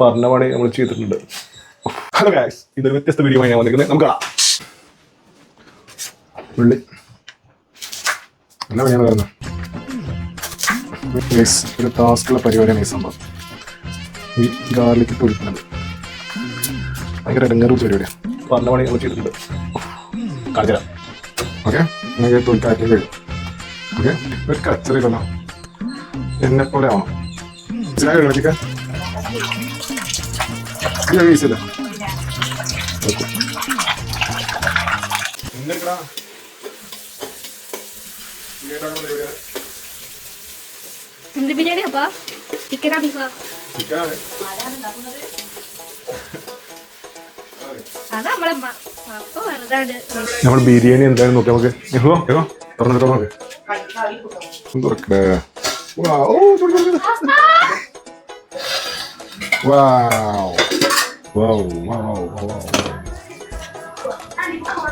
പറഞ്ഞ പണി നമ്മൾ ചെയ്തിട്ടുണ്ട്. ഹലോ ഗൈസ്, ഇതൊരു വ്യത്യസ്ത വീഡിയോ ഞാൻ വന്നിരിക്കുന്നത്. നമുക്ക് കാണാം. ഉള്ളി എന്നാ ഞാൻ പറയുന്നത് ഒരു ടാസ്കുള്ള പരിപാടിയാണ് ഈ സംഭവം. ഈ ഗാർലിക് പൊരിക്കുന്നത് ഭയങ്കര ഇടങ്ങേറ് പരിപാടിയാണ്. പറഞ്ഞ പണി നമ്മൾ ചെയ്തിട്ടുണ്ട്. കാണിച്ചു തരാം. ഓക്കെ, നിങ്ങൾക്ക് തൊലിക്കാക്കി കഴിയും. ഓക്കെ, ഒരു കച്ചറിയില്ലല്ലോ, എന്നെ പോലെ ആവണം. ചിക്കൻ ഈസില്ല. എന്ത് ബിരിയാണി അപ്പാ? ചിക്കനാ ബീഫാ? നമ്മൾ ബിരിയാണി എന്തായാലും നോക്കാം. നമുക്ക് തുറന്നിട്ട് നോക്ക്.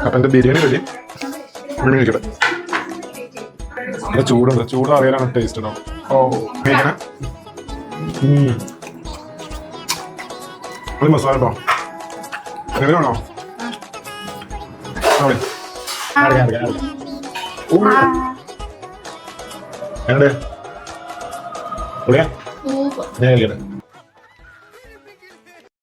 അപ്പൊ എന്റെ ബിരിയാണി റെഡി. കഴിക്കട്ടെ. ചൂടുണ്ട്, ചൂട് അറിയാനാണ് ടേസ്റ്റ് ഉണ്ടാവും. മസാല ഉണ്ടോ? എങ്ങനെയാണോ? എങ്ങനെ ഞാൻ